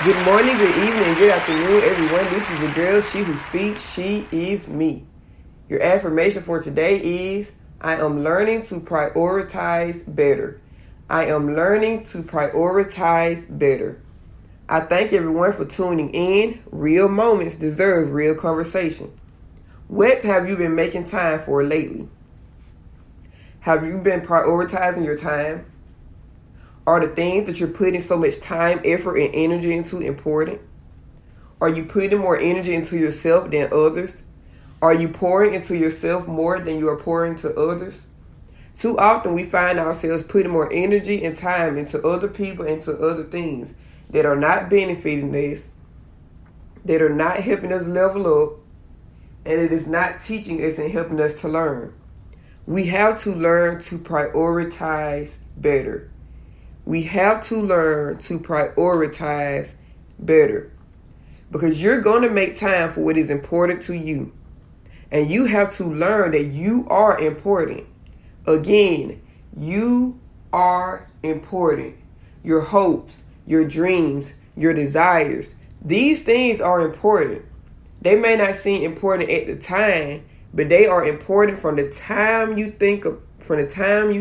Good morning, good evening, good afternoon, everyone. This is your girl, she who speaks, she is me. Your affirmation for today is, I am learning to prioritize better. I am learning to prioritize better. I thank everyone for tuning in. Real moments deserve real conversation. What have you been making time for lately? Have you been prioritizing your time? Are the things that you're putting so much time, effort, and energy into important? Are you putting more energy into yourself than others? Are you pouring into yourself more than you are pouring to others? Too often we find ourselves putting more energy and time into other people and to other things that are not benefiting us, that are not helping us level up, and it is not teaching us and helping us to learn. We have to learn to prioritize better. We have to learn to prioritize better, because you're going to make time for what is important to you. And you have to learn that you are important. Again, you are important. Your hopes, your dreams, your desires, these things are important. They may not seem important at the time, but they are important from the time you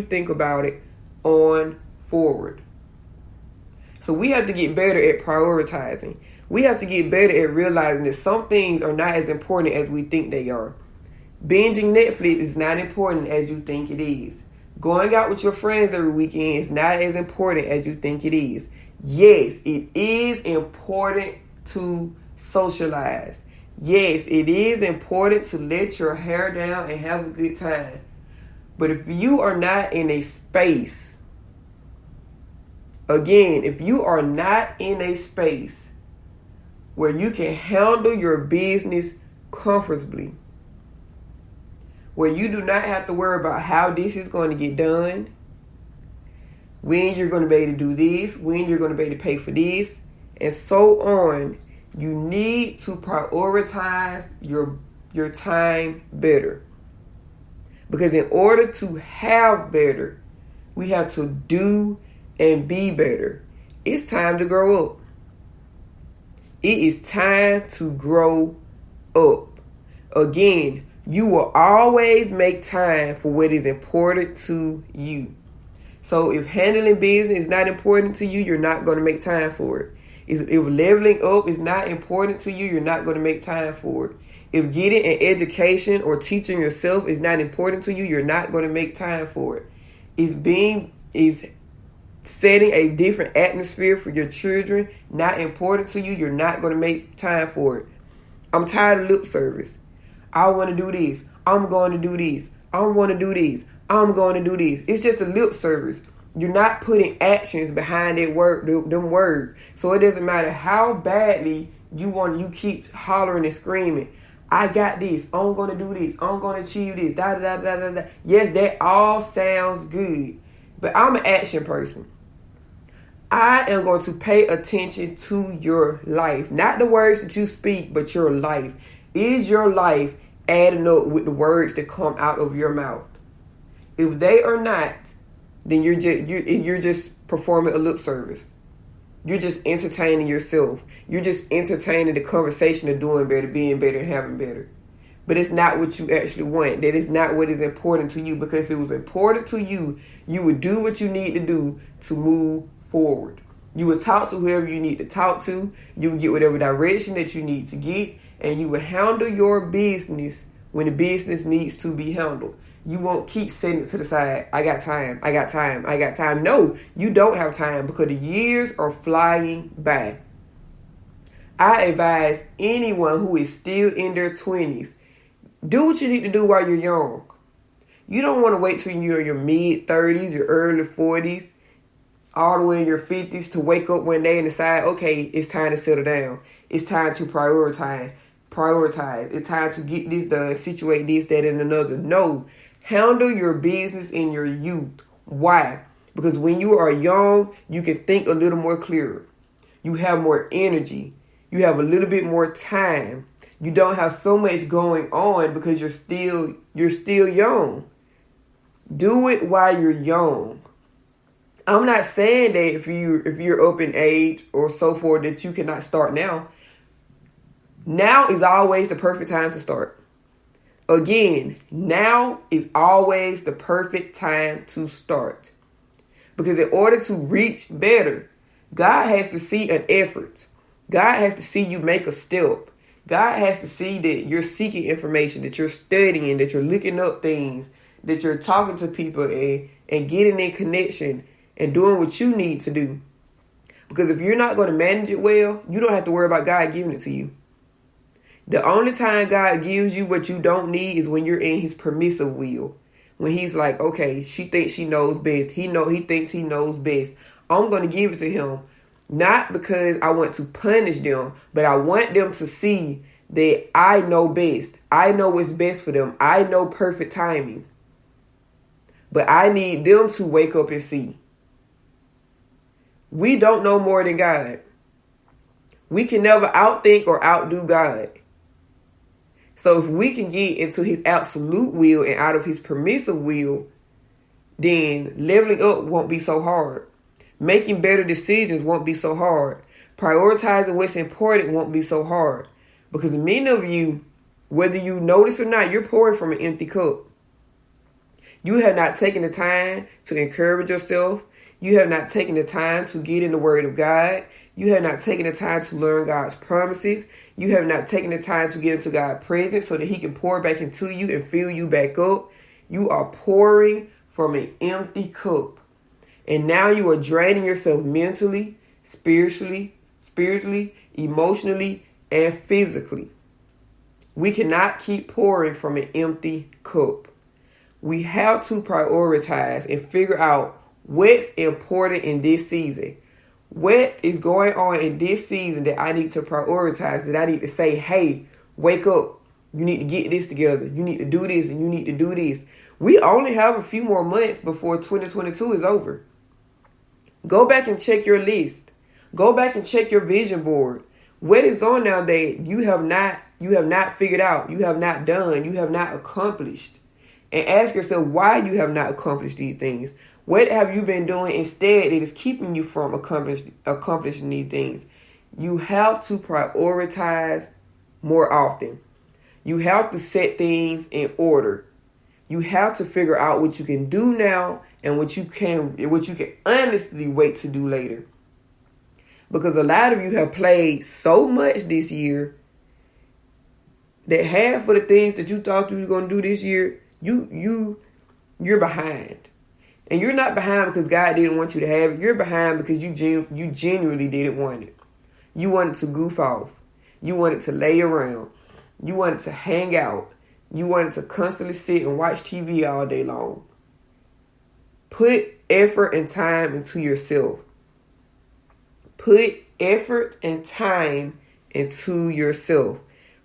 think about it on forward. So we have to get better at prioritizing. We have to get better at realizing that some things are not as important as we think they are. Binging Netflix is not important as you think it is. Going out with your friends every weekend is not as important as you think it is. Yes, it is important to socialize. Yes, it is important to let your hair down and have a good time. But if you are not in a space, if you are not in a space where you can handle your business comfortably, where you do not have to worry about how this is going to get done, when you're going to be able to do this, when you're going to be able to pay for this, and so on, you need to prioritize your time better. Because in order to have better, we have to do and be better. It's time to grow up. It is time to grow up. Again, you will always make time for what is important to you. So if handling business is not important to you, you're not going to make time for it. If leveling up is not important to you, you're not going to make time for it. If getting an education or teaching yourself is not important to you, you're not going to make time for it. Is setting a different atmosphere for your children not important to you, you're not going to make time for it. I'm tired of lip service. I want to do this. I'm going to do this. I want to do this. I'm going to do this. It's just a lip service. You're not putting actions behind them words. So it doesn't matter how badly you keep hollering and screaming. I got this. I'm going to do this. I'm going to achieve this. Da da da da da. Yes, that all sounds good. But I'm an action person. I am going to pay attention to your life. Not the words that you speak, but your life. Is your life adding up with the words that come out of your mouth? If they are not, then you're just performing a lip service. You're just entertaining yourself. You're just entertaining the conversation of doing better, being better, and having better. But it's not what you actually want. That is not what is important to you. Because if it was important to you, you would do what you need to do to move forward. You would talk to whoever you need to talk to. You would get whatever direction that you need to get. And you would handle your business when the business needs to be handled. You won't keep setting it to the side. I got time. I got time. I got time. No, you don't have time because the years are flying by. I advise anyone who is still in their 20s, do what you need to do while you're young. You don't want to wait till you're in your mid-30s, your early 40s, all the way in your 50s to wake up one day and decide, okay, it's time to settle down. It's time to prioritize. It's time to get this done, situate this, that, and another. No, handle your business in your youth. Why? Because when you are young, you can think a little more clearer. You have more energy. You have a little bit more time. You don't have so much going on because you're still young. Do it while you're young. I'm not saying that if you're up in age or so forth that you cannot start now. Now is always the perfect time to start. Again, now is always the perfect time to start. Because in order to reach better, God has to see an effort. God has to see you make a step. God has to see that you're seeking information, that you're studying, that you're looking up things, that you're talking to people and getting in connection and doing what you need to do. Because if you're not going to manage it well, you don't have to worry about God giving it to you. The only time God gives you what you don't need is when you're in his permissive will. When he's like, okay, she thinks she knows best. He thinks he knows best. I'm going to give it to him. Not because I want to punish them, but I want them to see that I know best. I know what's best for them. I know perfect timing. But I need them to wake up and see. We don't know more than God. We can never outthink or outdo God. So if we can get into his absolute will and out of his permissive will, then leveling up won't be so hard. Making better decisions won't be so hard. Prioritizing what's important won't be so hard. Because many of you, whether you notice or not, you're pouring from an empty cup. You have not taken the time to encourage yourself. You have not taken the time to get in the Word of God. You have not taken the time to learn God's promises. You have not taken the time to get into God's presence so that he can pour back into you and fill you back up. You are pouring from an empty cup. And now you are draining yourself mentally, spiritually, emotionally, and physically. We cannot keep pouring from an empty cup. We have to prioritize and figure out what's important in this season. What is going on in this season that I need to prioritize, that I need to say, hey, wake up. You need to get this together. You need to do this and you need to do this. We only have a few more months before 2022 is over. Go back and check your list. Go back and check your vision board. What is on now that you have not figured out, you have not done, you have not accomplished? And ask yourself why you have not accomplished these things. What have you been doing instead that is keeping you from accomplishing these things? You have to prioritize more often. You have to set things in order. You have to figure out what you can do now and what you can honestly wait to do later. Because a lot of you have played so much this year that half of the things that you thought you were going to do this year, you're behind. And you're not behind because God didn't want you to have it. You're behind because you genuinely didn't want it. You wanted to goof off. You wanted to lay around. You wanted to hang out. You wanted to constantly sit and watch TV all day long. Put effort and time into yourself. Put effort and time into yourself.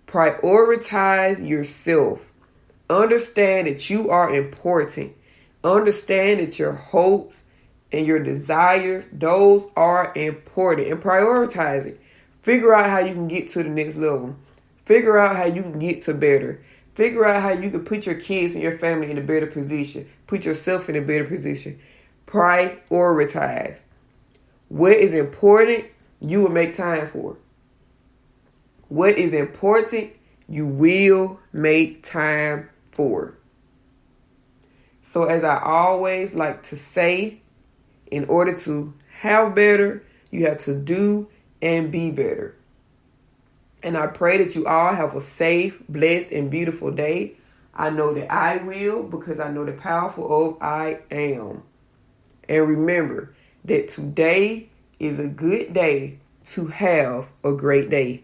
Prioritize yourself. Understand that you are important. Understand that your hopes and your desires, those are important. And prioritize it. Figure out how you can get to the next level. Figure out how you can get to better. Figure out how you can put your kids and your family in a better position. Put yourself in a better position. Prioritize. What is important, you will make time for. What is important, you will make time for. So as I always like to say, in order to have better, you have to do and be better. And I pray that you all have a safe, blessed, and beautiful day. I know that I will because I know the powerful of I am. And remember that today is a good day to have a great day.